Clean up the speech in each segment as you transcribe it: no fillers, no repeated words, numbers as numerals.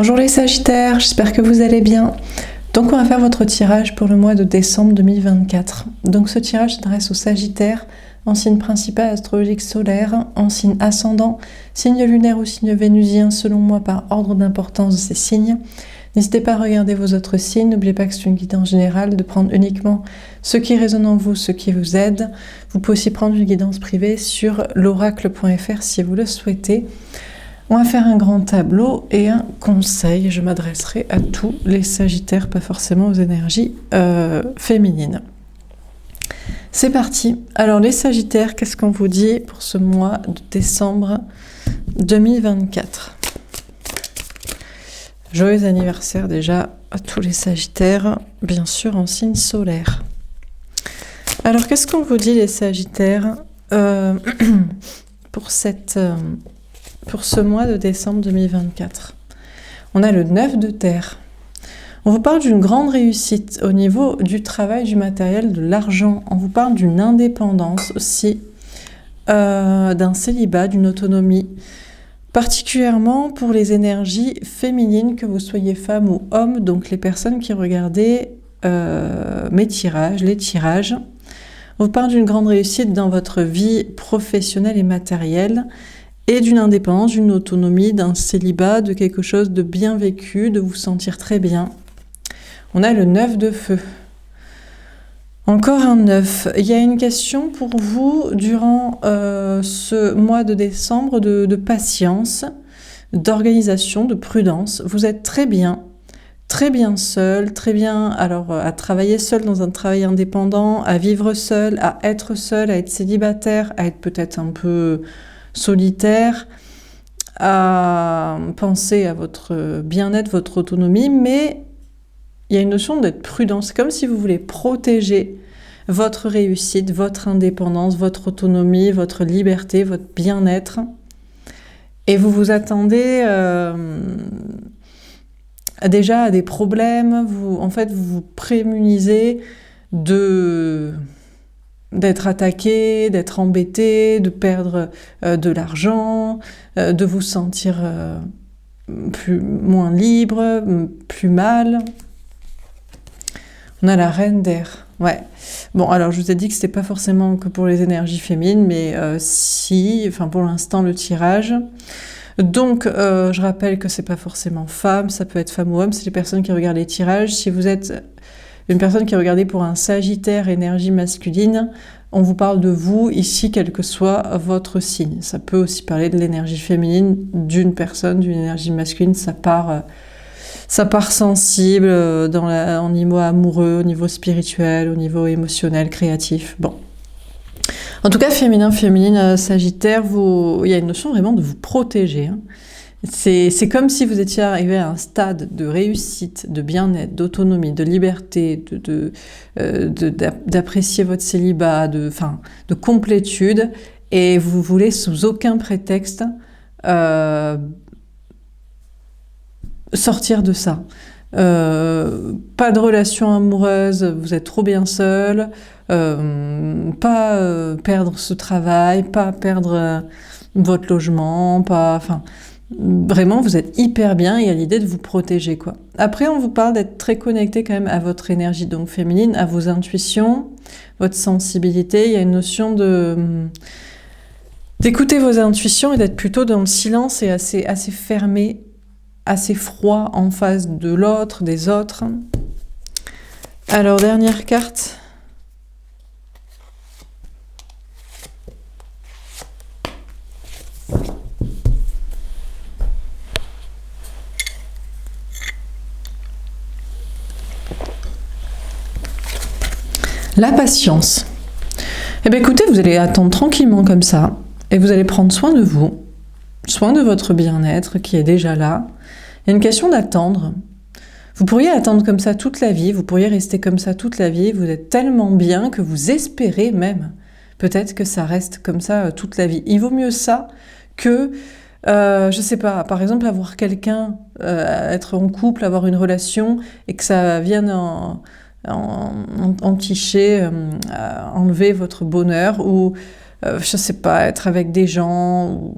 Bonjour les Sagittaires, j'espère que vous allez bien. Donc on va faire votre tirage pour le mois de décembre 2024. Donc ce tirage s'adresse aux Sagittaires en signe principal astrologique solaire, en signe ascendant, signe lunaire ou signe vénusien selon moi par ordre d'importance de ces signes. N'hésitez pas à regarder vos autres signes, n'oubliez pas que c'est une guidance générale, de prendre uniquement ce qui résonne en vous, ce qui vous aide. Vous pouvez aussi prendre une guidance privée sur l'oracle.fr si vous le souhaitez. On va faire un grand tableau et un conseil. Je m'adresserai à tous les Sagittaires, pas forcément aux énergies féminines. C'est parti. Alors les Sagittaires, qu'est-ce qu'on vous dit pour ce mois de décembre 2024 ? Joyeux anniversaire déjà à tous les Sagittaires, bien sûr en signe solaire. Alors qu'est-ce qu'on vous dit les Sagittaires pour ce mois de décembre 2024. On a le 9 de terre. On vous parle d'une grande réussite au niveau du travail, du matériel, de l'argent. On vous parle d'une indépendance aussi, d'un célibat, d'une autonomie. Particulièrement pour les énergies féminines, que vous soyez femme ou homme, donc les personnes qui regardez mes tirages, les tirages. On vous parle d'une grande réussite dans votre vie professionnelle et matérielle, et d'une indépendance, d'une autonomie, d'un célibat, de quelque chose de bien vécu, de vous sentir très bien. On a le 9 de feu. Encore un 9. Il y a une question pour vous durant ce mois de décembre de patience, d'organisation, de prudence. Vous êtes très bien seul, très bien alors à travailler seul dans un travail indépendant, à vivre seul, à être célibataire, à être peut-être un peu solitaire, à penser à votre bien-être, votre autonomie, mais il y a une notion d'être prudent. C'est comme si vous voulez protéger votre réussite, votre indépendance, votre autonomie, votre liberté, votre bien-être. Et vous vous attendez déjà à des problèmes, vous vous prémunisez d'être attaqué, d'être embêté, de perdre de l'argent, de vous sentir moins libre, plus mal. On a la reine d'air. Ouais. Bon, alors je vous ai dit que c'était pas forcément que pour les énergies féminines, mais pour l'instant le tirage. Donc, je rappelle que c'est pas forcément femme, ça peut être femme ou homme, c'est les personnes qui regardent les tirages. Si vous êtes une personne qui est regardée pour un Sagittaire énergie masculine, on vous parle de vous ici, quel que soit votre signe. Ça peut aussi parler de l'énergie féminine d'une personne, d'une énergie masculine, ça part sensible au niveau amoureux, au niveau spirituel, au niveau émotionnel, créatif. Bon. En tout cas, féminine, Sagittaire, il y a une notion vraiment de vous protéger. Hein. C'est comme si vous étiez arrivé à un stade de réussite, de bien-être, d'autonomie, de liberté, d'apprécier votre célibat, de complétude, et vous voulez sous aucun prétexte sortir de ça. Pas de relation amoureuse, vous êtes trop bien seul, pas perdre ce travail, pas perdre votre logement, vraiment vous êtes hyper bien, il y a l'idée de vous protéger quoi. Après on vous parle d'être très connecté quand même à votre énergie donc féminine, à vos intuitions, votre sensibilité, il y a une notion d'écouter vos intuitions et d'être plutôt dans le silence et assez fermé, assez froid en face de l'autre, des autres. Alors, dernière carte. La patience. Eh bien, écoutez, vous allez attendre tranquillement comme ça, et vous allez prendre soin de vous, soin de votre bien-être qui est déjà là. Il y a une question d'attendre. Vous pourriez attendre comme ça toute la vie, vous pourriez rester comme ça toute la vie, vous êtes tellement bien que vous espérez même peut-être que ça reste comme ça toute la vie. Il vaut mieux ça que, je sais pas, par exemple avoir quelqu'un, être en couple, avoir une relation et que ça vienne enticher, enlever votre bonheur ou je sais pas, être avec des gens,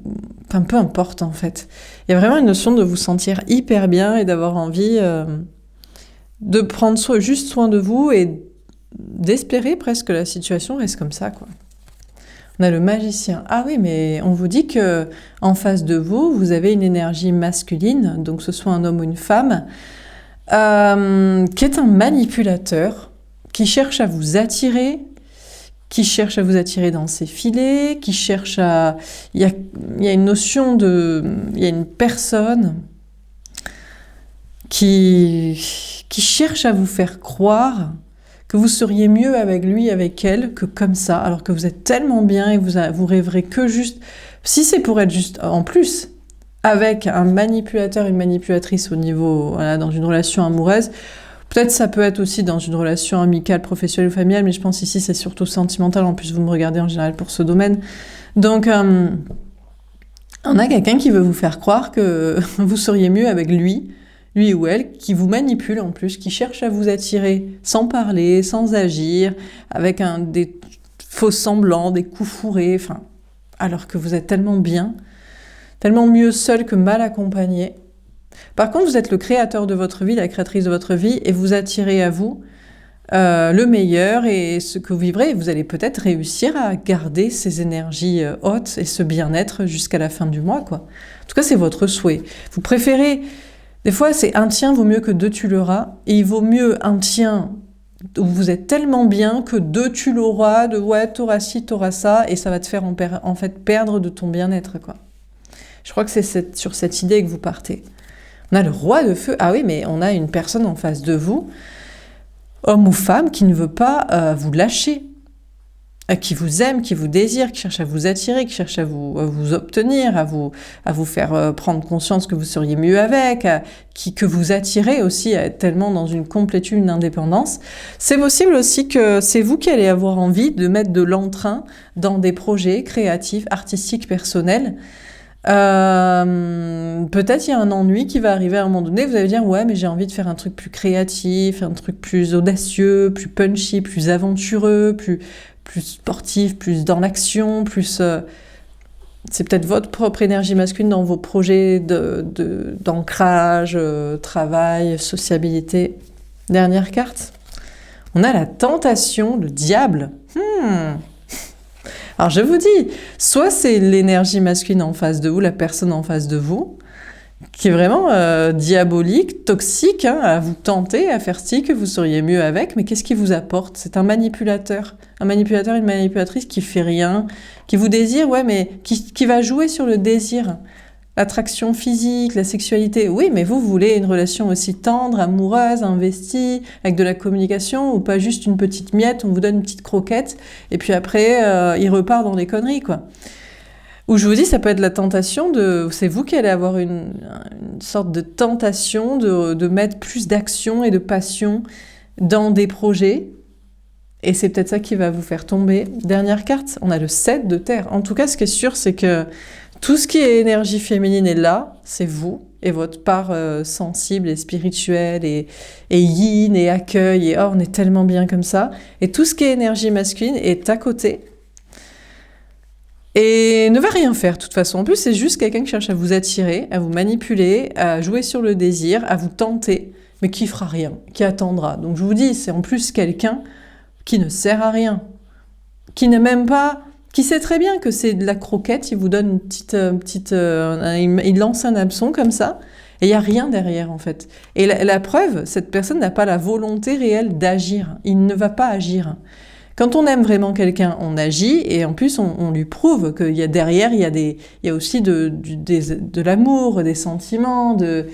enfin peu importe en fait. Il y a vraiment une notion de vous sentir hyper bien et d'avoir envie de prendre juste soin de vous et d'espérer presque que la situation reste comme ça, quoi. On a le magicien. Ah oui, mais on vous dit que en face de vous, vous avez une énergie masculine, donc que ce soit un homme ou une femme, qui est un manipulateur, qui cherche à vous attirer, qui cherche à vous attirer dans ses filets, qui cherche à... Il y a une notion de... Il y a une personne qui cherche à vous faire croire que vous seriez mieux avec lui, avec elle, que comme ça, alors que vous êtes tellement bien et vous rêverez que juste... Si c'est pour être juste en plus, avec un manipulateur, une manipulatrice au niveau, voilà, dans une relation amoureuse, peut-être ça peut être aussi dans une relation amicale, professionnelle ou familiale, mais je pense ici c'est surtout sentimental, en plus vous me regardez en général pour ce domaine. Donc, on a quelqu'un qui veut vous faire croire que vous seriez mieux avec lui ou elle, qui vous manipule en plus, qui cherche à vous attirer sans parler, sans agir, avec des faux semblants, des coups fourrés, enfin, alors que vous êtes tellement bien, tellement mieux seul que mal accompagné. Par contre, vous êtes le créateur de votre vie, la créatrice de votre vie, et vous attirez à vous le meilleur et ce que vous vivrez, et vous allez peut-être réussir à garder ces énergies hautes et ce bien-être jusqu'à la fin du mois, quoi. En tout cas, c'est votre souhait. Vous préférez... Des fois, c'est un tien vaut mieux que deux tu l'auras, et il vaut mieux un tien où vous êtes tellement bien que deux tu l'auras, de ouais, t'auras ci, t'auras ça, et ça va te faire en fait perdre de ton bien-être, quoi. Je crois que c'est sur cette idée que vous partez. On a le roi de feu. Ah oui, mais on a une personne en face de vous, homme ou femme, qui ne veut pas vous lâcher, qui vous aime, qui vous désire, qui cherche à vous attirer, qui cherche à vous obtenir, à vous faire prendre conscience que vous seriez mieux avec, que vous attirez aussi à être tellement dans une complétude, une indépendance. C'est possible aussi que c'est vous qui allez avoir envie de mettre de l'entrain dans des projets créatifs, artistiques, personnels. Peut-être il y a un ennui qui va arriver à un moment donné, vous allez dire ouais mais j'ai envie de faire un truc plus créatif, un truc plus audacieux, plus punchy, plus aventureux, plus sportif, plus dans l'action, plus... c'est peut-être votre propre énergie masculine dans vos projets d'ancrage, travail, sociabilité. Dernière carte. On a la tentation, le diable. Alors je vous dis, soit c'est l'énergie masculine en face de vous, la personne en face de vous, qui est vraiment diabolique, toxique, hein, à vous tenter, à faire style que vous seriez mieux avec, mais qu'est-ce qu'il vous apporte? C'est un manipulateur, une manipulatrice qui fait rien, qui vous désire, ouais, mais qui va jouer sur le désir, l'attraction physique, la sexualité. Oui, mais vous voulez une relation aussi tendre, amoureuse, investie, avec de la communication, ou pas juste une petite miette, on vous donne une petite croquette, et puis après, il repart dans des conneries, quoi. Où je vous dis, ça peut être la tentation c'est vous qui allez avoir une sorte de tentation de mettre plus d'action et de passion dans des projets. Et c'est peut-être ça qui va vous faire tomber. Dernière carte, on a le 7 de terre. En tout cas, ce qui est sûr, c'est que tout ce qui est énergie féminine est là, c'est vous, et votre part sensible et spirituelle, et yin, et accueil, et oh, on est tellement bien comme ça. Et tout ce qui est énergie masculine est à côté. Et ne va rien faire, de toute façon. En plus, c'est juste quelqu'un qui cherche à vous attirer, à vous manipuler, à jouer sur le désir, à vous tenter, mais qui fera rien, qui attendra. Donc je vous dis, c'est en plus quelqu'un qui ne sert à rien, qui n'est même pas... qui sait très bien que c'est de la croquette, il vous donne il lance un hameçon comme ça, et il n'y a rien derrière, en fait. Et la preuve, cette personne n'a pas la volonté réelle d'agir. Il ne va pas agir. Quand on aime vraiment quelqu'un, on agit, et en plus, on lui prouve qu'il y a derrière, il y a aussi de l'amour, des sentiments, de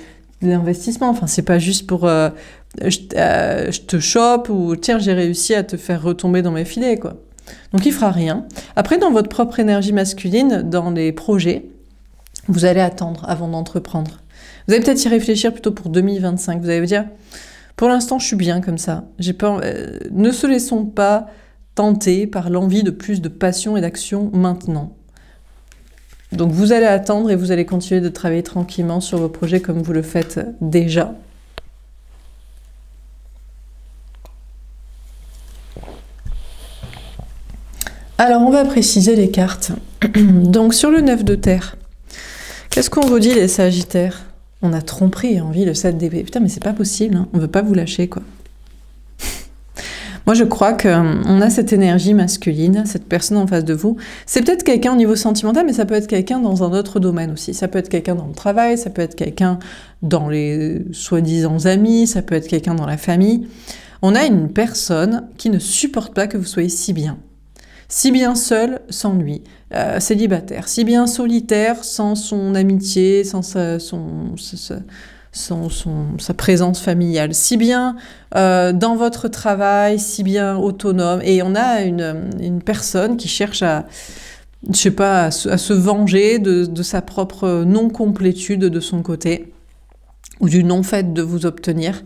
l'investissement. Enfin, c'est pas juste pour je te chope ou tiens, j'ai réussi à te faire retomber dans mes filets, quoi. Donc, il fera rien. Après, dans votre propre énergie masculine, dans les projets, vous allez attendre avant d'entreprendre. Vous allez peut-être y réfléchir plutôt pour 2025. Vous allez vous dire, pour l'instant, je suis bien comme ça. Ne se laissons pas tenter par l'envie de plus de passion et d'action maintenant. Donc vous allez attendre et vous allez continuer de travailler tranquillement sur vos projets comme vous le faites déjà. Alors, on va préciser les cartes. Donc, sur le 9 de terre, qu'est-ce qu'on vous dit, les Sagittaires? On a tromperie, envie, le 7 d'épée. Putain, mais c'est pas possible, hein. On veut pas vous lâcher, quoi. Moi, je crois qu'on a cette énergie masculine, cette personne en face de vous. C'est peut-être quelqu'un au niveau sentimental, mais ça peut être quelqu'un dans un autre domaine aussi. Ça peut être quelqu'un dans le travail, ça peut être quelqu'un dans les soi-disant amis, ça peut être quelqu'un dans la famille. On a une personne qui ne supporte pas que vous soyez si bien. Si bien seul, sans lui, célibataire. Si bien solitaire, sans son amitié, sans sa présence familiale. Si bien dans votre travail, si bien autonome. Et on a une personne qui cherche à, je sais pas, à se venger de sa propre non-complétude de son côté, ou du non-fait de vous obtenir.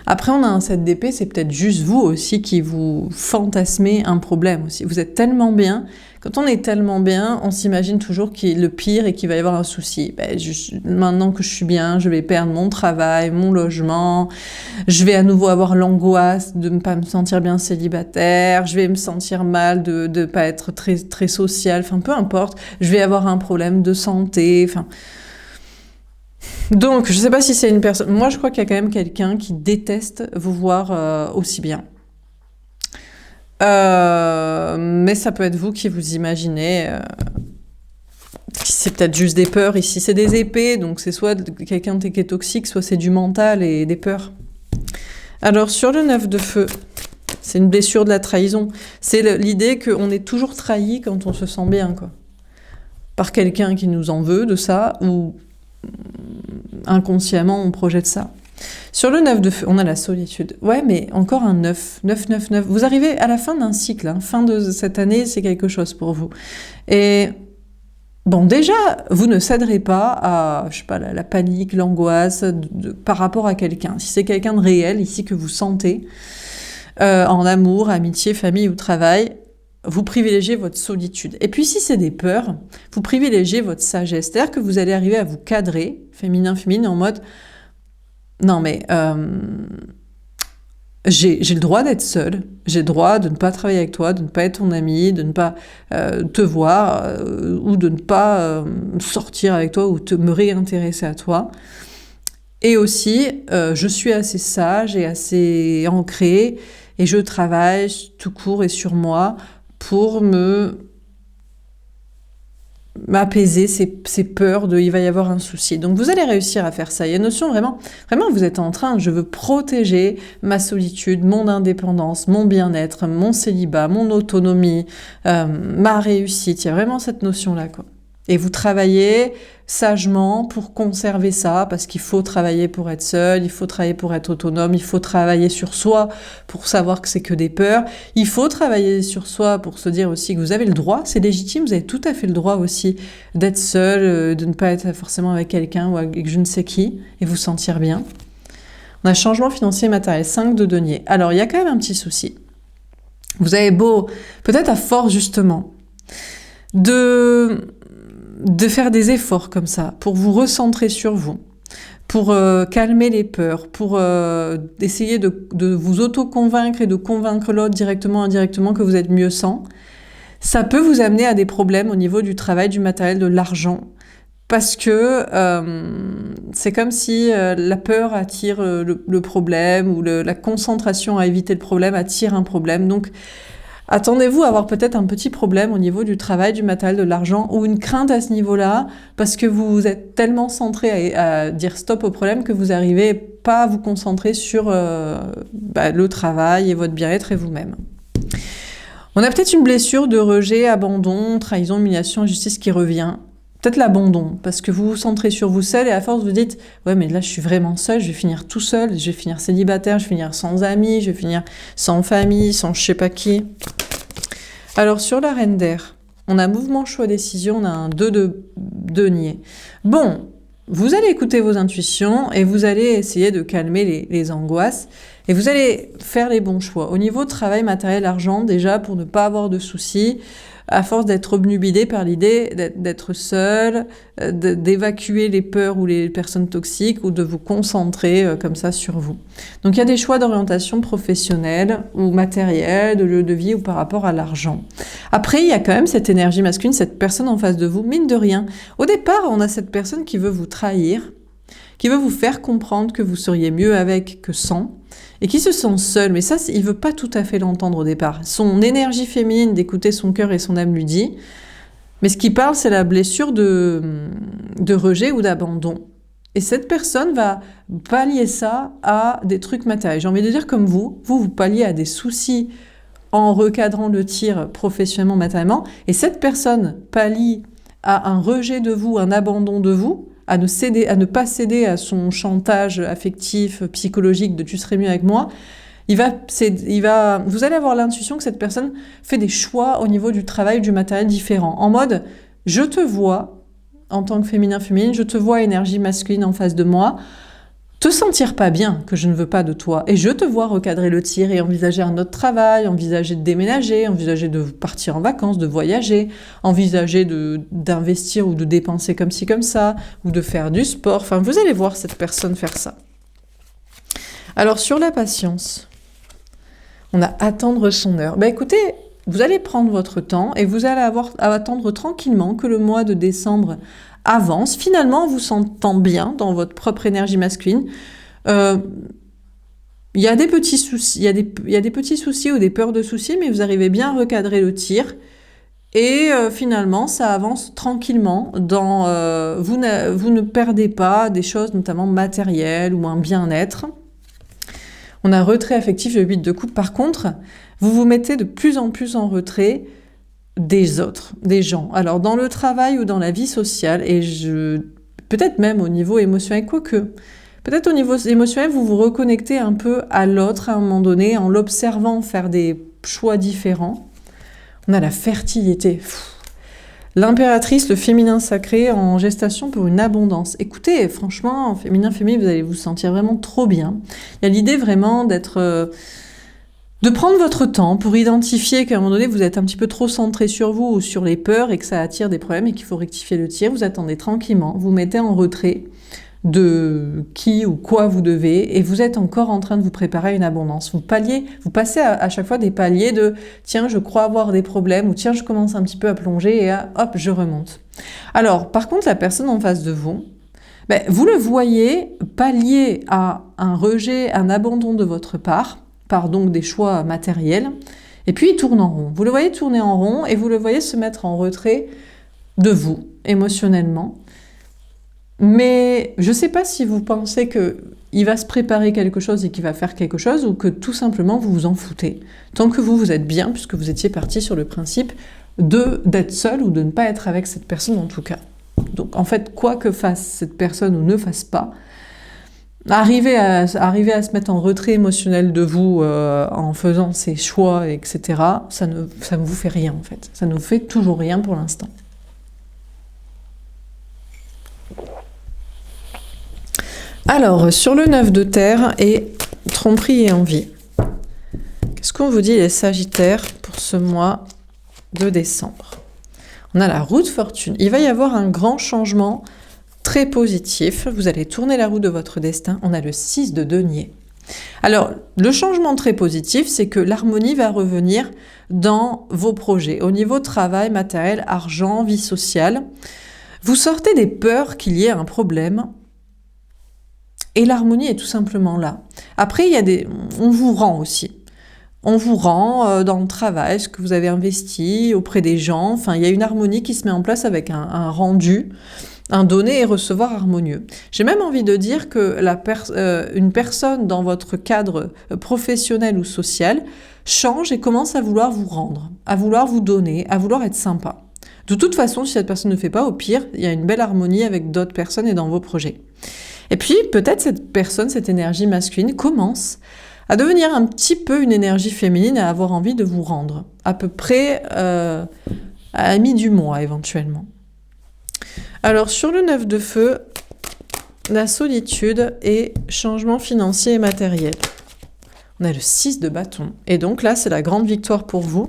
Après, on a un 7 d'épée, c'est peut-être juste vous aussi qui vous fantasmez un problème aussi. Vous êtes tellement bien, quand on est tellement bien, on s'imagine toujours qu'il est le pire et qu'il va y avoir un souci. Maintenant que je suis bien, je vais perdre mon travail, mon logement, je vais à nouveau avoir l'angoisse de ne pas me sentir bien célibataire, je vais me sentir mal de ne pas être très, très social, enfin peu importe, je vais avoir un problème de santé, enfin... Donc, je ne sais pas si c'est une personne... Moi, je crois qu'il y a quand même quelqu'un qui déteste vous voir aussi bien. Mais ça peut être vous qui vous imaginez... c'est peut-être juste des peurs. Ici, c'est des épées, donc c'est soit quelqu'un qui est toxique, soit c'est du mental et des peurs. Alors, sur le 9 de feu, c'est une blessure de la trahison. C'est l'idée qu'on est toujours trahi quand on se sent bien, quoi. Par quelqu'un qui nous en veut de ça, ou... inconsciemment, on projette ça. Sur le 9 de feu, on a la solitude. Ouais, mais encore un 9. 9, 9, 9. Vous arrivez à la fin d'un cycle. Hein. Fin de cette année, c'est quelque chose pour vous. Et bon, déjà, vous ne céderez pas à, je sais pas, la panique, l'angoisse par rapport à quelqu'un. Si c'est quelqu'un de réel, ici, que vous sentez, en amour, amitié, famille ou travail, vous privilégiez votre solitude. Et puis si c'est des peurs, vous privilégiez votre sagesse. C'est-à-dire que vous allez arriver à vous cadrer, féminin, en mode « Non mais j'ai le droit d'être seule, j'ai le droit de ne pas travailler avec toi, de ne pas être ton ami, de ne pas te voir ou de ne pas sortir avec toi ou me réintéresser à toi. Et aussi, je suis assez sage et assez ancrée et je travaille tout court et sur moi pour m'apaiser ces peurs de il va y avoir un souci. Donc vous allez réussir à faire ça. Il y a une notion vraiment vous êtes en train, je veux protéger ma solitude, mon indépendance, mon bien-être, mon célibat, mon autonomie, ma réussite. Il y a vraiment cette notion-là, quoi. Et vous travaillez sagement pour conserver ça, parce qu'il faut travailler pour être seul, il faut travailler pour être autonome, il faut travailler sur soi pour savoir que c'est que des peurs, il faut travailler sur soi pour se dire aussi que vous avez le droit, c'est légitime, vous avez tout à fait le droit aussi d'être seul, de ne pas être forcément avec quelqu'un ou avec je ne sais qui, et vous sentir bien. On a changement financier et matériel, 5 de denier. Alors, il y a quand même un petit souci. Vous avez beau, peut-être à force justement, de faire des efforts comme ça, pour vous recentrer sur vous, pour calmer les peurs, pour essayer de vous auto-convaincre et de convaincre l'autre directement, indirectement que vous êtes mieux sans, ça peut vous amener à des problèmes au niveau du travail, du matériel, de l'argent, parce que c'est comme si la peur attire le problème, ou la concentration à éviter le problème attire un problème, donc attendez-vous à avoir peut-être un petit problème au niveau du travail, du matériel, de l'argent, ou une crainte à ce niveau-là, parce que vous êtes tellement centré à dire stop au problème que vous n'arrivez pas à vous concentrer sur le travail et votre bien-être et vous-même. On a peut-être une blessure de rejet, abandon, trahison, humiliation, injustice qui revient. Peut-être l'abandon, parce que vous vous centrez sur vous seul et à force vous dites « Ouais, mais là, je suis vraiment seul, je vais finir tout seul, je vais finir célibataire, je vais finir sans amis, je vais finir sans famille, sans je sais pas qui. » Alors, sur la reine d'air, on a mouvement, choix, décision, on a un 2 de denier. Bon, vous allez écouter vos intuitions et vous allez essayer de calmer les angoisses Et vous allez faire les bons choix. Au niveau travail, matériel, argent, déjà, pour ne pas avoir de soucis, à force d'être obnubilé par l'idée d'être seul, d'évacuer les peurs ou les personnes toxiques, ou de vous concentrer comme ça sur vous. Donc il y a des choix d'orientation professionnelle ou matérielle, de lieu de vie ou par rapport à l'argent. Après, il y a quand même cette énergie masculine, cette personne en face de vous, mine de rien. Au départ, on a cette personne qui veut vous trahir, qui veut vous faire comprendre que vous seriez mieux avec que sans, et qui se sent seul, mais ça, il veut pas tout à fait l'entendre au départ. Son énergie féminine d'écouter son cœur et son âme lui dit, mais ce qui parle, c'est la blessure de rejet ou d'abandon. Et cette personne va pallier ça à des trucs matériels. J'ai envie de dire comme vous palliez à des soucis en recadrant le tir professionnellement, matériellement, et cette personne pallie à un rejet de vous, un abandon de vous, à ne pas céder à son chantage affectif, psychologique de tu serais mieux avec moi, vous allez avoir l'intuition que cette personne fait des choix au niveau du travail, du matériel différent. En mode, je te vois, en tant que féminin-féminine, je te vois énergie masculine en face de moi, te sentir pas bien que je ne veux pas de toi. Et je te vois recadrer le tir et envisager un autre travail, envisager de déménager, envisager de partir en vacances, de voyager, envisager d'investir ou de dépenser comme ci, comme ça, ou de faire du sport. Enfin, vous allez voir cette personne faire ça. Alors, sur la patience, on a attendre son heure. Ben écoutez, vous allez prendre votre temps et vous allez attendre tranquillement que le mois de décembre avance, finalement en vous sentant bien dans votre propre énergie masculine. Il y a des petits soucis, il y a des petits soucis ou des peurs de soucis, mais vous arrivez bien à recadrer le tir. Et finalement, ça avance tranquillement. Vous ne perdez pas des choses, notamment matérielles ou un bien-être. On a retrait affectif, le 8 de coupe. Par contre, vous vous mettez de plus en plus en retrait des autres, des gens. Alors, dans le travail ou dans la vie sociale, et peut-être même au niveau émotionnel, quoique, peut-être au niveau émotionnel, vous vous reconnectez un peu à l'autre à un moment donné, en l'observant faire des choix différents. On a la fertilité. L'impératrice, le féminin sacré en gestation pour une abondance. Écoutez, franchement, en féminin, vous allez vous sentir vraiment trop bien. Il y a l'idée vraiment de prendre votre temps pour identifier qu'à un moment donné, vous êtes un petit peu trop centré sur vous ou sur les peurs et que ça attire des problèmes et qu'il faut rectifier le tir. Vous attendez tranquillement, vous mettez en retrait de qui ou quoi vous devez et vous êtes encore en train de vous préparer à une abondance. Vous passez à chaque fois des paliers de « tiens, je crois avoir des problèmes » ou « tiens, je commence un petit peu à plonger et hop, je remonte ». Alors, par contre, la personne en face de vous, vous le voyez pallier à un rejet, un abandon de votre part, par donc des choix matériels, et puis il tourne en rond. Vous le voyez tourner en rond et vous le voyez se mettre en retrait de vous, émotionnellement. Mais je ne sais pas si vous pensez qu'il va se préparer quelque chose et qu'il va faire quelque chose, ou que tout simplement vous vous en foutez. Tant que vous êtes bien, puisque vous étiez parti sur le principe d'être seul ou de ne pas être avec cette personne en tout cas. Donc en fait, quoi que fasse cette personne ou ne fasse pas, arriver à se mettre en retrait émotionnel de vous en faisant ses choix, etc., ça ne vous fait rien en fait. Ça ne vous fait toujours rien pour l'instant. Alors, sur le 9 de terre et tromperie et envie, qu'est-ce qu'on vous dit les Sagittaires pour ce mois de décembre? On a la roue de fortune. Il va y avoir un grand changement très positif. Vous allez tourner la roue de votre destin. On a le 6 de denier. Alors, le changement très positif, c'est que l'harmonie va revenir dans vos projets. Au niveau travail, matériel, argent, vie sociale. Vous sortez des peurs qu'il y ait un problème. Et l'harmonie est tout simplement là. Après, on vous rend aussi. On vous rend dans le travail, ce que vous avez investi auprès des gens. Enfin, il y a une harmonie qui se met en place avec un rendu, un donner et recevoir harmonieux. J'ai même envie de dire que une personne dans votre cadre professionnel ou social change et commence à vouloir vous rendre, à vouloir vous donner, à vouloir être sympa. De toute façon, si cette personne ne fait pas, au pire, il y a une belle harmonie avec d'autres personnes et dans vos projets. Et puis, peut-être cette personne, cette énergie masculine commence à devenir un petit peu une énergie féminine, à avoir envie de vous rendre, à peu près à la mi du mois éventuellement. Alors, sur le 9 de feu, la solitude et changement financier et matériel. On a le 6 de bâton. Et donc là, c'est la grande victoire pour vous,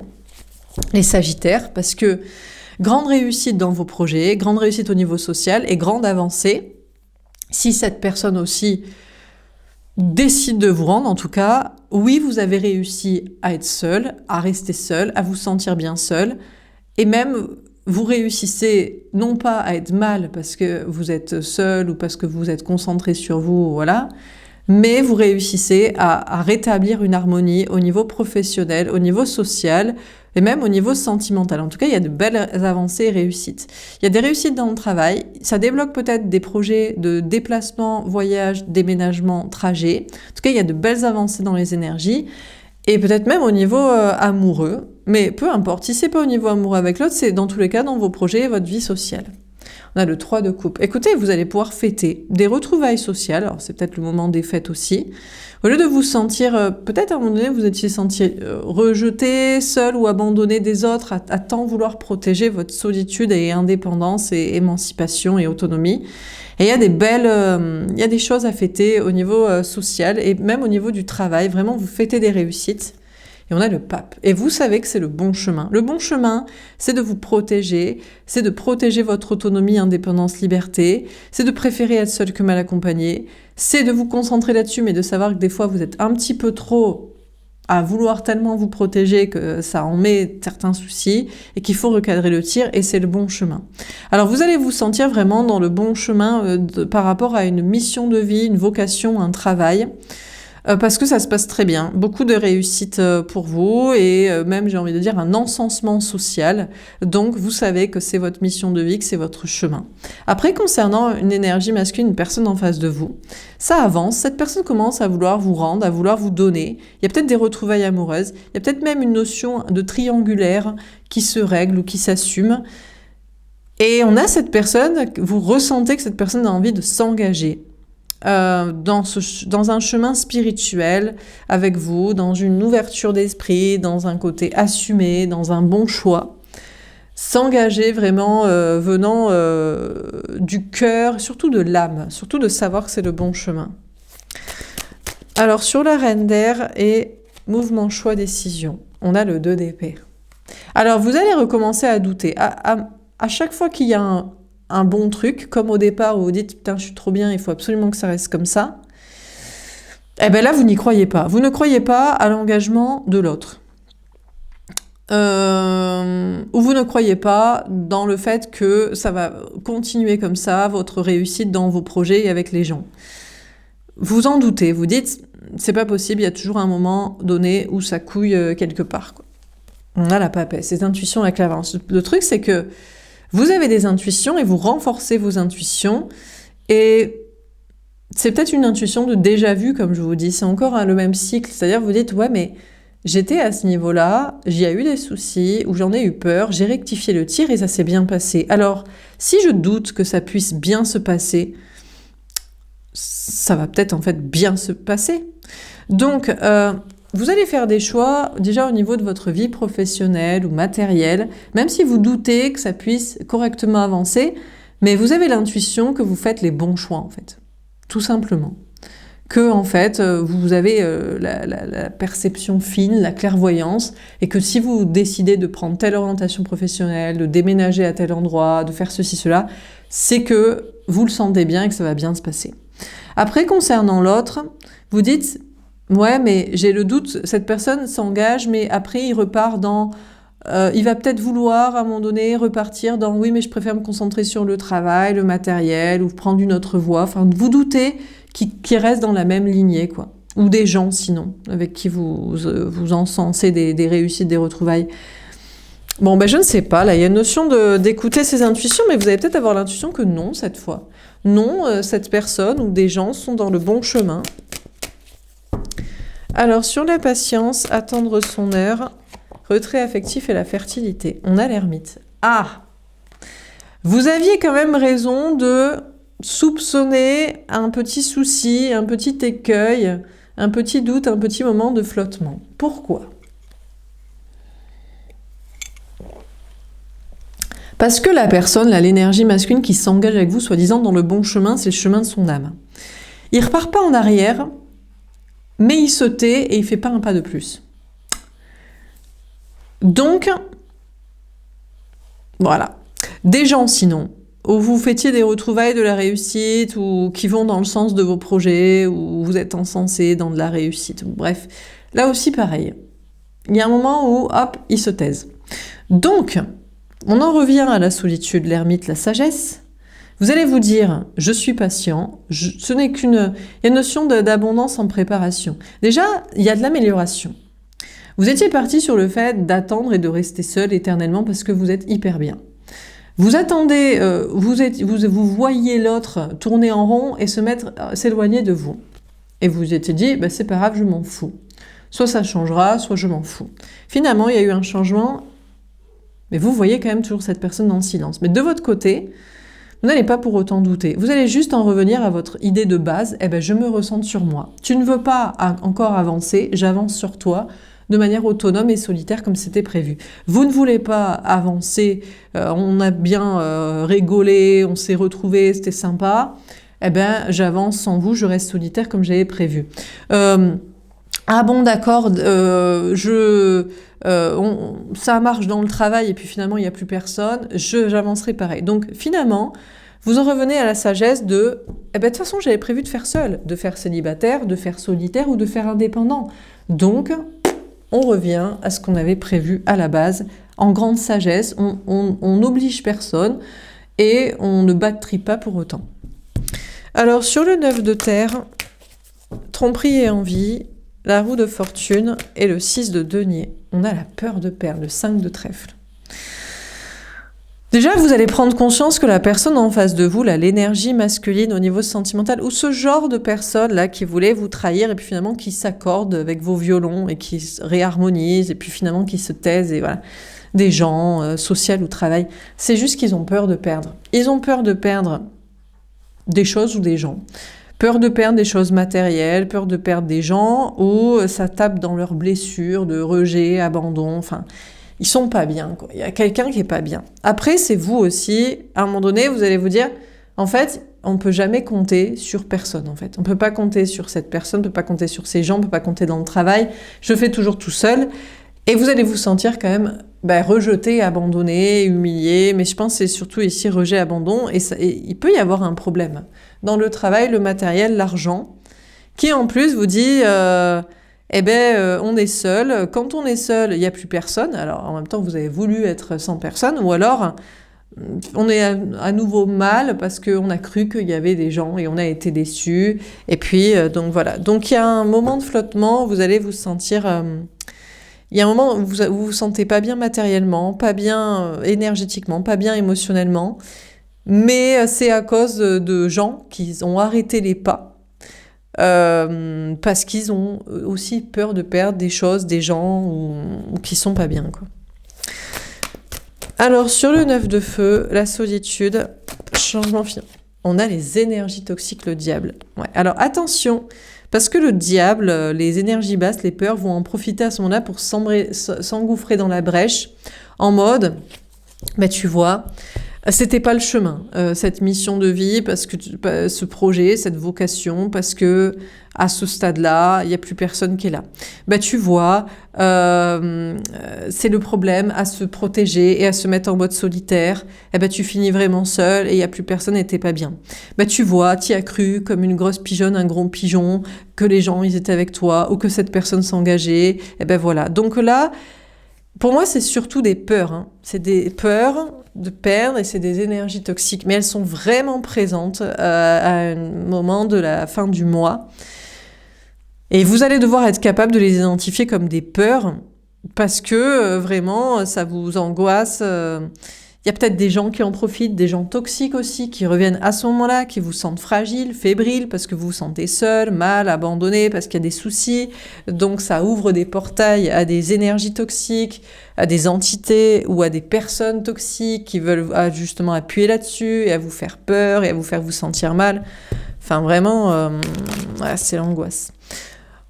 les Sagittaires, parce que grande réussite dans vos projets, grande réussite au niveau social et grande avancée. Si cette personne aussi décide de vous rendre, en tout cas, oui, vous avez réussi à être seul, à rester seul, à vous sentir bien seul, et même vous réussissez non pas à être mal parce que vous êtes seul ou parce que vous êtes concentré sur vous, voilà, mais vous réussissez à rétablir une harmonie au niveau professionnel, au niveau social et même au niveau sentimental. En tout cas, il y a de belles avancées et réussites. Il y a des réussites dans le travail, ça débloque peut-être des projets de déplacement, voyage, déménagement, trajet. En tout cas, il y a de belles avancées dans les énergies et peut-être même au niveau amoureux, mais peu importe, si c'est pas au niveau amoureux avec l'autre, c'est dans tous les cas dans vos projets et votre vie sociale. On a le 3 de coupe. Écoutez, vous allez pouvoir fêter des retrouvailles sociales, alors c'est peut-être le moment des fêtes aussi. Au lieu de vous sentir, peut-être à un moment donné, vous étiez senti rejeté, seul ou abandonné des autres, à tant vouloir protéger votre solitude et indépendance et émancipation et autonomie. Et il y a des belles, il y a des choses à fêter au niveau social et même au niveau du travail. Vraiment, vous fêtez des réussites. Et on a le pape. Et vous savez que c'est le bon chemin. Le bon chemin, c'est de vous protéger, c'est de protéger votre autonomie, indépendance, liberté, c'est de préférer être seul que mal accompagné, c'est de vous concentrer là-dessus, mais de savoir que des fois, vous êtes un petit peu trop à vouloir tellement vous protéger que ça en met certains soucis et qu'il faut recadrer le tir et c'est le bon chemin. Alors vous allez vous sentir vraiment dans le bon chemin par rapport à une mission de vie, une vocation, un travail. Parce que ça se passe très bien, beaucoup de réussite pour vous et même j'ai envie de dire un encensement social, donc vous savez que c'est votre mission de vie, que c'est votre chemin. Après concernant une énergie masculine, une personne en face de vous, ça avance, cette personne commence à vouloir vous rendre, à vouloir vous donner, il y a peut-être des retrouvailles amoureuses, il y a peut-être même une notion de triangulaire qui se règle ou qui s'assume, et on a cette personne, vous ressentez que cette personne a envie de s'engager. Dans un chemin spirituel avec vous, dans une ouverture d'esprit, dans un côté assumé, dans un bon choix. S'engager vraiment venant du cœur, surtout de l'âme, surtout de savoir que c'est le bon chemin. Alors sur la reine d'air et mouvement, choix, décision, on a le 2 d'épée. Alors vous allez recommencer à douter. À chaque fois qu'il y a un bon truc, comme au départ où vous dites « Putain, je suis trop bien, il faut absolument que ça reste comme ça », eh bien là, vous n'y croyez pas. Vous ne croyez pas à l'engagement de l'autre. Ou vous ne croyez pas dans le fait que ça va continuer comme ça, votre réussite dans vos projets et avec les gens. Vous en doutez, vous dites « C'est pas possible, il y a toujours un moment donné où ça couille quelque part. » On a la papesse, ces intuitions avec l'avance. Le truc, c'est que vous avez des intuitions et vous renforcez vos intuitions et c'est peut-être une intuition de déjà-vu, comme je vous dis. C'est encore le même cycle. C'est-à-dire, vous dites, ouais, mais j'étais à ce niveau-là, j'y ai eu des soucis, ou j'en ai eu peur, j'ai rectifié le tir et ça s'est bien passé. Alors, si je doute que ça puisse bien se passer, ça va peut-être en fait bien se passer. Donc, vous allez faire des choix déjà au niveau de votre vie professionnelle ou matérielle, même si vous doutez que ça puisse correctement avancer, mais vous avez l'intuition que vous faites les bons choix en fait, tout simplement. Que en fait, vous avez la perception fine, la clairvoyance, et que si vous décidez de prendre telle orientation professionnelle, de déménager à tel endroit, de faire ceci, cela, c'est que vous le sentez bien et que ça va bien se passer. Après, concernant l'autre, vous dites... Ouais, mais j'ai le doute, cette personne s'engage, mais après il repart dans... il va peut-être vouloir, à un moment donné, repartir dans « oui, mais je préfère me concentrer sur le travail, le matériel, ou prendre une autre voie ». Enfin, vous doutez qu'il reste dans la même lignée, quoi. Ou des gens, sinon, avec qui vous encensez des réussites, des retrouvailles. Bon, ben je ne sais pas, là, il y a une notion d'écouter ses intuitions, mais vous allez peut-être avoir l'intuition que non, cette fois. Non, cette personne ou des gens sont dans le bon chemin. Alors, sur la patience, attendre son heure, retrait affectif et la fertilité. On a l'ermite. Ah! Vous aviez quand même raison de soupçonner un petit souci, un petit écueil, un petit doute, un petit moment de flottement. Pourquoi? Parce que la personne, là, l'énergie masculine qui s'engage avec vous, soi-disant dans le bon chemin, c'est le chemin de son âme. Il repart pas en arrière, mais il se tait et il fait pas un pas de plus. Donc, voilà. Des gens sinon, où vous fêtiez des retrouvailles de la réussite, ou qui vont dans le sens de vos projets, ou vous êtes encensé dans de la réussite, bref. Là aussi pareil. Il y a un moment où, hop, ils se taisent. Donc, on en revient à la solitude, l'ermite, la sagesse. Vous allez vous dire, je suis patient, ce n'est qu'une... Il y a une notion d'abondance en préparation. Déjà, il y a de l'amélioration. Vous étiez parti sur le fait d'attendre et de rester seul éternellement parce que vous êtes hyper bien. Vous attendez, vous voyez l'autre tourner en rond et s'éloigner de vous. Et vous vous étiez dit, bah, c'est pas grave, je m'en fous. Soit ça changera, soit je m'en fous. Finalement, il y a eu un changement, mais vous voyez quand même toujours cette personne dans le silence. Mais de votre côté, vous n'allez pas pour autant douter. Vous allez juste en revenir à votre idée de base, eh ben, je me ressens sur moi. Tu ne veux pas encore avancer, j'avance sur toi, de manière autonome et solitaire comme c'était prévu. Vous ne voulez pas avancer, on a bien rigolé, on s'est retrouvés, c'était sympa, eh ben j'avance sans vous, je reste solitaire comme j'avais prévu. Ah bon d'accord, ça marche dans le travail et puis finalement il n'y a plus personne, j'avancerai pareil. Donc finalement, vous en revenez à la sagesse de, eh ben de toute façon j'avais prévu de faire seul, de faire célibataire, de faire solitaire ou de faire indépendant. Donc on revient à ce qu'on avait prévu à la base, en grande sagesse, on n'oblige personne et on ne batterie pas pour autant. Alors sur le 9 de terre, tromperie et envie, la roue de fortune et le 6 de denier. On a la peur de perdre, le 5 de trèfle. Déjà, vous allez prendre conscience que la personne en face de vous, là, l'énergie masculine au niveau sentimental, ou ce genre de personne-là qui voulait vous trahir et puis finalement qui s'accorde avec vos violons et qui se réharmonise et puis finalement qui se taise et voilà. Des gens, social ou travail, c'est juste qu'ils ont peur de perdre. Ils ont peur de perdre des choses ou des gens. Peur de perdre des choses matérielles, peur de perdre des gens, ou ça tape dans leurs blessures de rejet, abandon, enfin... Ils sont pas bien, quoi. Il y a quelqu'un qui est pas bien. Après, c'est vous aussi. À un moment donné, vous allez vous dire, en fait, on peut jamais compter sur personne, en fait. On peut pas compter sur cette personne, on peut pas compter sur ces gens, on peut pas compter dans le travail. Je fais toujours tout seul. Et vous allez vous sentir quand même rejeté, abandonné, humilié. Mais je pense que c'est surtout ici rejet, abandon. Et il peut y avoir un problème. Dans le travail, le matériel, l'argent, qui en plus vous dit... on est seul. Quand on est seul, il n'y a plus personne. Alors, en même temps, vous avez voulu être sans personne. Ou alors, on est à nouveau mal parce qu'on a cru qu'il y avait des gens et on a été déçus. Et puis, donc voilà. Donc, il y a un moment de flottement. Vous allez vous sentir... il y a un moment où vous vous sentez pas bien matériellement, pas bien énergétiquement, pas bien émotionnellement. Mais c'est à cause de gens qui ont arrêté les pas. Parce qu'ils ont aussi peur de perdre des choses, des gens ou qui sont pas bien, quoi. Alors sur le 9 de feu, la solitude, changement final. On a les énergies toxiques, le diable. Ouais. Alors attention, parce que le diable, les énergies basses, les peurs vont en profiter à ce moment-là pour s'engouffrer dans la brèche, en mode, tu vois, c'était pas le chemin, cette mission de vie, parce que ce projet, cette vocation, parce que à ce stade-là, il n'y a plus personne qui est là. Tu vois, c'est le problème à se protéger et à se mettre en mode solitaire. Tu finis vraiment seul et il n'y a plus personne et t'es pas bien. Tu vois, t'y as cru comme une grosse pigeonne, un gros pigeon, que les gens, ils étaient avec toi ou que cette personne s'engageait. Voilà. Donc là, pour moi, c'est surtout des peurs. Hein. C'est des peurs de perdre et c'est des énergies toxiques. Mais elles sont vraiment présentes à un moment de la fin du mois. Et vous allez devoir être capable de les identifier comme des peurs parce que vraiment, ça vous angoisse. Il y a peut-être des gens qui en profitent, des gens toxiques aussi, qui reviennent à ce moment-là, qui vous sentent fragile, fébrile, parce que vous vous sentez seul, mal, abandonné, parce qu'il y a des soucis. Donc ça ouvre des portails à des énergies toxiques, à des entités ou à des personnes toxiques qui veulent justement appuyer là-dessus et à vous faire peur et à vous faire vous sentir mal. Enfin vraiment, c'est l'angoisse.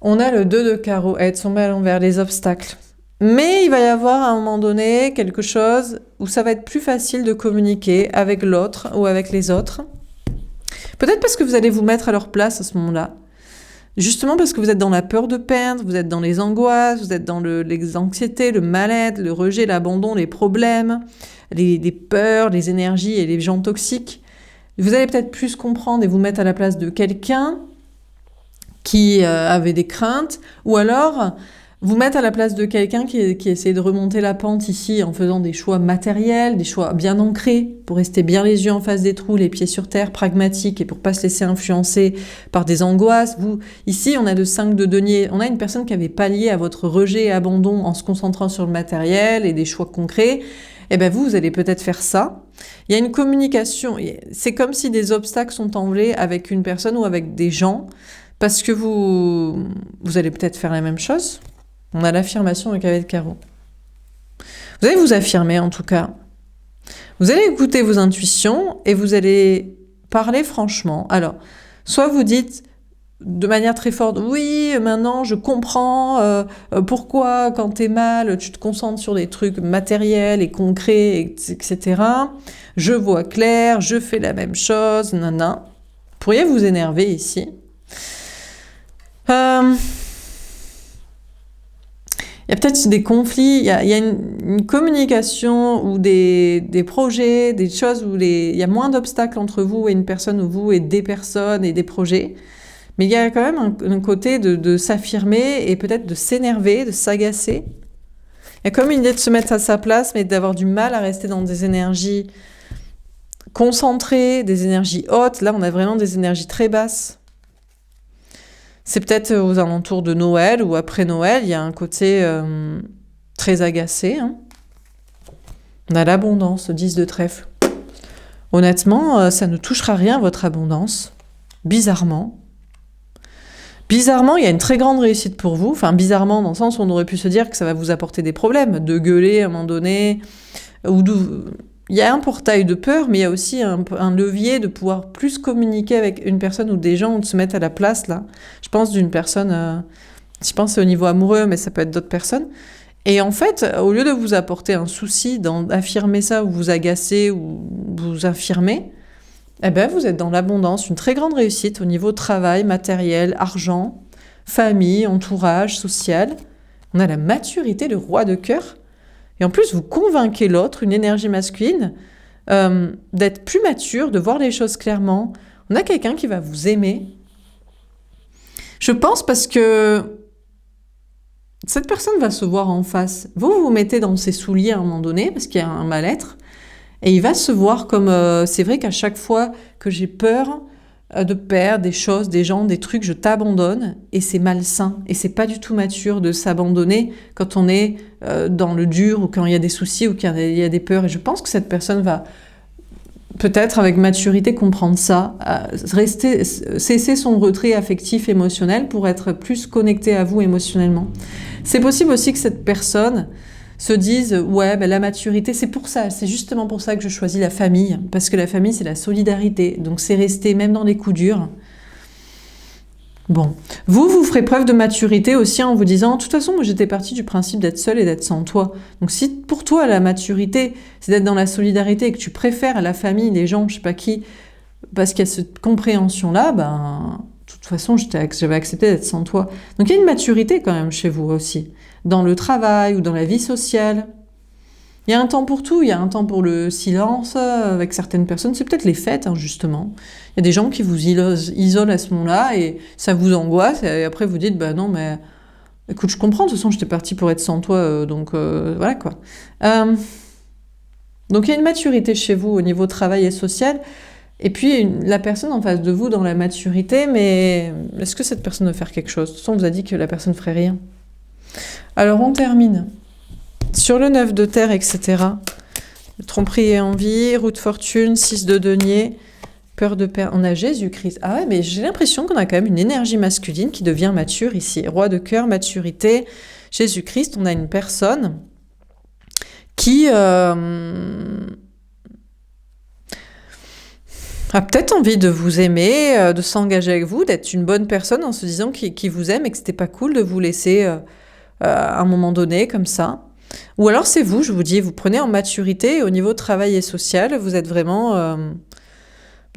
On a le 2 de carreau, être tombé à l'envers, les obstacles. Mais il va y avoir à un moment donné quelque chose où ça va être plus facile de communiquer avec l'autre ou avec les autres. Peut-être parce que vous allez vous mettre à leur place à ce moment-là. Justement parce que vous êtes dans la peur de perdre, vous êtes dans les angoisses, vous êtes dans les anxiétés, le mal-être, le rejet, l'abandon, les problèmes, les peurs, les énergies et les gens toxiques. Vous allez peut-être plus comprendre et vous mettre à la place de quelqu'un qui avait des craintes, ou alors vous mettre à la place de quelqu'un qui essaie de remonter la pente ici en faisant des choix matériels, des choix bien ancrés, pour rester bien les yeux en face des trous, les pieds sur terre, pragmatiques, et pour pas se laisser influencer par des angoisses. Vous, ici, on a le 5 de denier, on a une personne qui avait pallié à votre rejet et abandon en se concentrant sur le matériel et des choix concrets. Eh bien vous allez peut-être faire ça. Il y a une communication, c'est comme si des obstacles sont enlevés avec une personne ou avec des gens, parce que vous allez peut-être faire la même chose. On a l'affirmation avec de carreau. Vous allez vous affirmer en tout cas. Vous allez écouter vos intuitions et vous allez parler franchement. Alors, soit vous dites de manière très forte, oui, maintenant je comprends pourquoi quand t'es mal, tu te concentres sur des trucs matériels et concrets, etc. Je vois clair, je fais la même chose, nanana. Vous pourriez vous énerver ici. Il y a peut-être des conflits, il y a une communication ou des projets, des choses où il y a moins d'obstacles entre vous et une personne ou vous et des personnes et des projets. Mais il y a quand même un côté de s'affirmer et peut-être de s'énerver, de s'agacer. Il y a comme une idée de se mettre à sa place, mais d'avoir du mal à rester dans des énergies concentrées, des énergies hautes. Là, on a vraiment des énergies très basses. C'est peut-être aux alentours de Noël ou après Noël, il y a un côté très agacé. Hein. On a l'abondance, le 10 de trèfle. Honnêtement, ça ne touchera rien, votre abondance. Bizarrement. Bizarrement, il y a une très grande réussite pour vous. Enfin, bizarrement, dans le sens où on aurait pu se dire que ça va vous apporter des problèmes, de gueuler à un moment donné, ou il y a un portail de peur, mais il y a aussi un levier de pouvoir plus communiquer avec une personne ou des gens, ou de se mettre à la place, là. Je pense d'une personne, je pense c'est au niveau amoureux, mais ça peut être d'autres personnes. Et en fait, au lieu de vous apporter un souci d'affirmer ça, ou vous agacer, ou vous affirmer, eh ben, vous êtes dans l'abondance, une très grande réussite au niveau travail, matériel, argent, famille, entourage, social. On a la maturité, le roi de cœur. Et en plus, vous convainquez l'autre, une énergie masculine, d'être plus mature, de voir les choses clairement. On a quelqu'un qui va vous aimer. Je pense parce que cette personne va se voir en face. Vous vous mettez dans ses souliers à un moment donné, parce qu'il y a un mal-être, et il va se voir comme... c'est vrai qu'à chaque fois que j'ai peur de perdre des choses, des gens, des trucs, je t'abandonne, et c'est malsain, et c'est pas du tout mature de s'abandonner quand on est dans le dur, ou quand il y a des soucis, ou qu'il y a des peurs. Et je pense que cette personne va peut-être avec maturité comprendre ça, cesser son retrait affectif, émotionnel, pour être plus connecté à vous émotionnellement. C'est possible aussi que cette personne se dise « Ouais, ben la maturité, c'est pour ça, c'est justement pour ça que je choisis la famille, parce que la famille, c'est la solidarité, donc c'est rester même dans les coups durs. » Bon, vous ferez preuve de maturité aussi en vous disant « De toute façon, moi j'étais partie du principe d'être seule et d'être sans toi. Donc si pour toi, la maturité, c'est d'être dans la solidarité et que tu préfères la famille, les gens, je sais pas qui, parce qu'il y a cette compréhension-là, ben... De toute façon, j'avais accepté d'être sans toi. » Donc il y a une maturité quand même chez vous aussi, dans le travail ou dans la vie sociale. Il y a un temps pour tout, il y a un temps pour le silence avec certaines personnes. C'est peut-être les fêtes, hein, justement. Il y a des gens qui vous isolent à ce moment-là et ça vous angoisse. Et après, vous dites, bah non, mais écoute, je comprends, de toute façon, j'étais partie pour être sans toi, donc voilà quoi. Donc il y a une maturité chez vous au niveau travail et social. Et puis, la personne en face de vous dans la maturité, mais est-ce que cette personne va faire quelque chose? De toute façon, on vous a dit que la personne ne ferait rien. Alors, on termine. Sur le 9 de terre, etc. Tromperie et envie, roue de fortune, 6 de denier, peur de perdre. On a Jésus-Christ. Ah ouais, mais j'ai l'impression qu'on a quand même une énergie masculine qui devient mature ici. Roi de cœur, maturité, Jésus-Christ. On a une personne qui... a peut-être envie de vous aimer, de s'engager avec vous, d'être une bonne personne en se disant qu'il vous aime et que c'était pas cool de vous laisser à un moment donné comme ça. Ou alors c'est vous, je vous dis, vous prenez en maturité et au niveau travail et social, vous êtes vraiment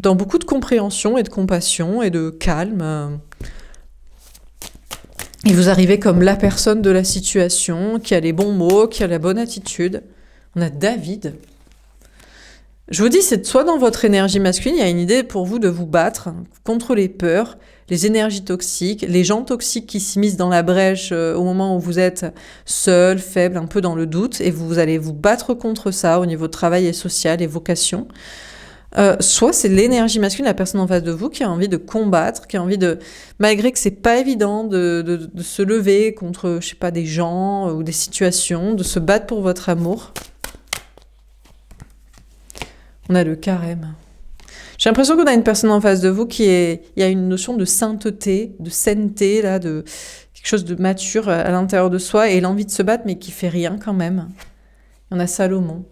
dans beaucoup de compréhension et de compassion et de calme. Et vous arrivez comme la personne de la situation, qui a les bons mots, qui a la bonne attitude. On a David. Je vous dis, c'est soit dans votre énergie masculine, il y a une idée pour vous de vous battre contre les peurs, les énergies toxiques, les gens toxiques qui s'immiscent dans la brèche au moment où vous êtes seul, faible, un peu dans le doute, et vous allez vous battre contre ça au niveau travail et social et vocation. Soit c'est l'énergie masculine, la personne en face de vous qui a envie de combattre, qui a envie de, malgré que c'est pas évident de se lever contre, je sais pas, des gens ou des situations, de se battre pour votre amour. On a le carême. J'ai l'impression qu'on a une personne en face de vous il y a une notion de sainteté, de sainteté, là, de quelque chose de mature à l'intérieur de soi et l'envie de se battre, mais qui fait rien quand même. On a Salomon.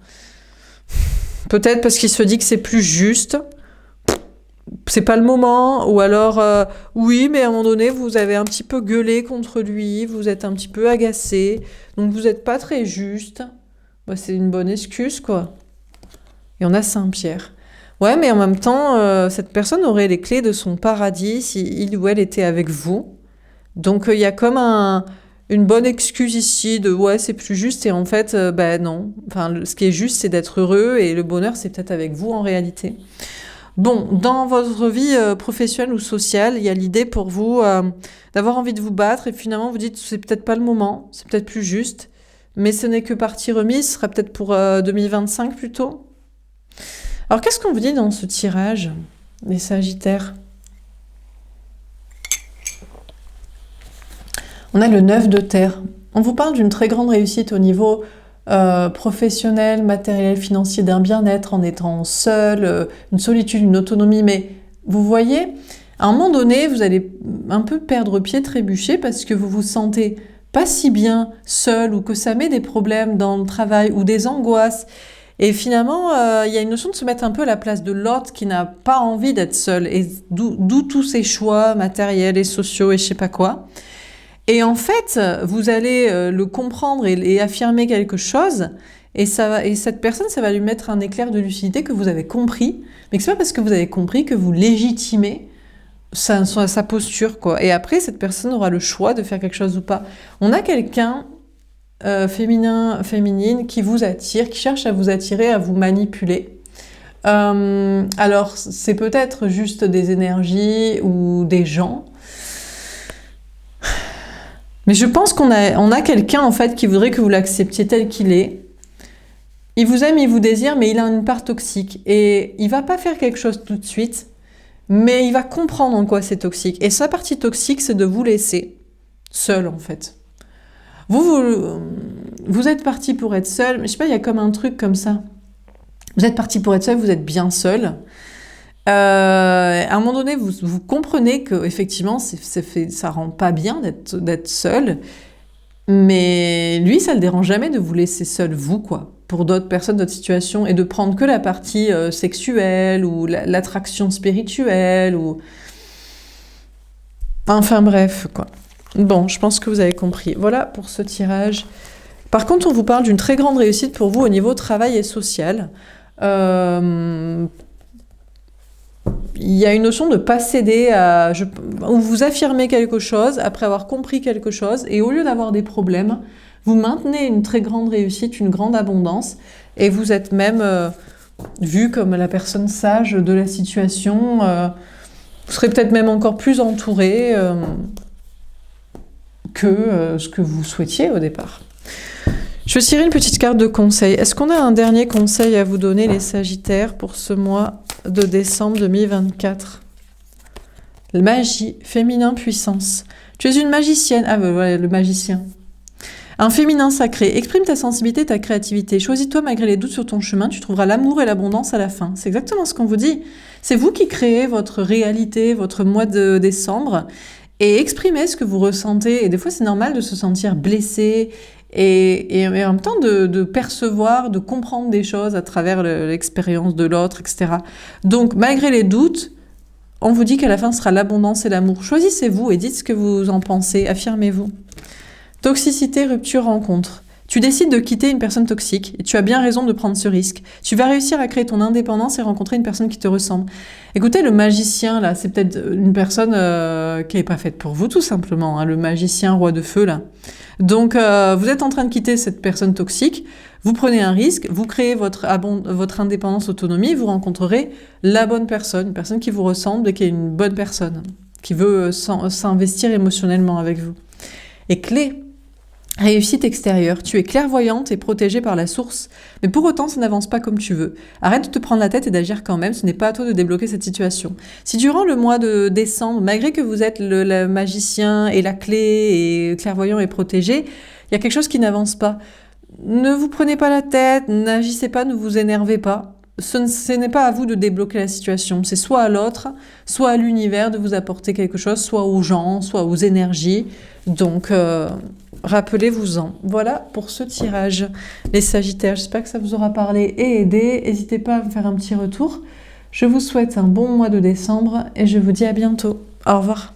Peut-être parce qu'il se dit que c'est plus juste, c'est pas le moment, ou alors, oui, mais à un moment donné, vous avez un petit peu gueulé contre lui, vous êtes un petit peu agacé, donc vous n'êtes pas très juste. Bah, c'est une bonne excuse, quoi. Et on a Saint-Pierre. Ouais, mais en même temps, cette personne aurait les clés de son paradis si il ou elle était avec vous. Donc il y a comme une bonne excuse ici de ouais, c'est plus juste, et en fait, non. Enfin, ce qui est juste, c'est d'être heureux, et le bonheur, c'est peut-être avec vous en réalité. Bon, dans votre vie professionnelle ou sociale, il y a l'idée pour vous d'avoir envie de vous battre, et finalement vous dites c'est peut-être pas le moment, c'est peut-être plus juste, mais ce n'est que partie remise, ce sera peut-être pour 2025 plutôt. Alors qu'est-ce qu'on vous dit dans ce tirage, les Sagittaires ? On a le 9 de terre. On vous parle d'une très grande réussite au niveau professionnel, matériel, financier, d'un bien-être en étant seul, une solitude, une autonomie. Mais vous voyez, à un moment donné, vous allez un peu perdre pied, trébucher parce que vous vous sentez pas si bien seul ou que ça met des problèmes dans le travail ou des angoisses. Et finalement, il y a une notion de se mettre un peu à la place de l'autre qui n'a pas envie d'être seul. Et d'où tous ces choix matériels et sociaux et je sais pas quoi. Et en fait, vous allez le comprendre et affirmer quelque chose, et cette personne, ça va lui mettre un éclair de lucidité que vous avez compris, mais que c'est pas parce que vous avez compris que vous légitimez sa posture, quoi. Et après, cette personne aura le choix de faire quelque chose ou pas. On a quelqu'un féminine qui vous attire, qui cherche à vous attirer, à vous manipuler. Alors, c'est peut-être juste des énergies ou des gens. Mais je pense qu'on a quelqu'un en fait qui voudrait que vous l'acceptiez tel qu'il est. Il vous aime, il vous désire, mais il a une part toxique. Et il va pas faire quelque chose tout de suite, mais il va comprendre en quoi c'est toxique. Et sa partie toxique, c'est de vous laisser seul en fait. Vous êtes parti pour être seul, mais je sais pas, il y a comme un truc comme ça. Vous êtes parti pour être seul, vous êtes bien seul. À un moment donné, vous comprenez que effectivement, ça rend pas bien d'être seul, mais lui, ça le dérange jamais de vous laisser seul, vous, quoi, pour d'autres personnes, d'autres situations, et de prendre que la partie sexuelle ou l'attraction spirituelle ou enfin bref, quoi. Bon, je pense que vous avez compris. Voilà pour ce tirage. Par contre, on vous parle d'une très grande réussite pour vous au niveau travail et social. Il y a une notion de ne pas céder où vous affirmez quelque chose après avoir compris quelque chose, et au lieu d'avoir des problèmes, vous maintenez une très grande réussite, une grande abondance, et vous êtes même vu comme la personne sage de la situation. Vous serez peut-être même encore plus entouré que ce que vous souhaitiez au départ. Je vais tirer une petite carte de conseil. Est-ce qu'on a un dernier conseil à vous donner, les Sagittaires, pour ce mois de décembre 2024 ? Magie, féminin, puissance. Tu es une magicienne. Ah, voilà, le magicien. Un féminin sacré. Exprime ta sensibilité, ta créativité. Choisis-toi malgré les doutes sur ton chemin. Tu trouveras l'amour et l'abondance à la fin. C'est exactement ce qu'on vous dit. C'est vous qui créez votre réalité, votre mois de décembre. Et exprimez ce que vous ressentez. Et des fois, c'est normal de se sentir blessé et en même temps de percevoir, de comprendre des choses à travers l'expérience de l'autre, etc. Donc, malgré les doutes, on vous dit qu'à la fin, ce sera l'abondance et l'amour. Choisissez-vous et dites ce que vous en pensez. Affirmez-vous. Toxicité, rupture, rencontre. Tu décides de quitter une personne toxique et tu as bien raison de prendre ce risque. Tu vas réussir à créer ton indépendance et rencontrer une personne qui te ressemble. Écoutez, le magicien, là, c'est peut-être une personne qui n'est pas faite pour vous, tout simplement, hein, le magicien roi de feu, là. Donc, vous êtes en train de quitter cette personne toxique, vous prenez un risque, vous créez votre indépendance, autonomie, vous rencontrerez la bonne personne, une personne qui vous ressemble et qui est une bonne personne, qui veut s'investir émotionnellement avec vous. Et clé, réussite extérieure, tu es clairvoyante et protégée par la source, mais pour autant ça n'avance pas comme tu veux. Arrête de te prendre la tête et d'agir quand même, ce n'est pas à toi de débloquer cette situation. Si durant le mois de décembre, malgré que vous êtes le magicien et la clé et clairvoyant et protégé, il y a quelque chose qui n'avance pas. Ne vous prenez pas la tête, n'agissez pas, ne vous énervez pas. Ce n'est pas à vous de débloquer la situation, c'est soit à l'autre, soit à l'univers de vous apporter quelque chose, soit aux gens, soit aux énergies. Donc, rappelez-vous-en. Voilà pour ce tirage. Les Sagittaires, j'espère que ça vous aura parlé et aidé. N'hésitez pas à me faire un petit retour. Je vous souhaite un bon mois de décembre et je vous dis à bientôt. Au revoir.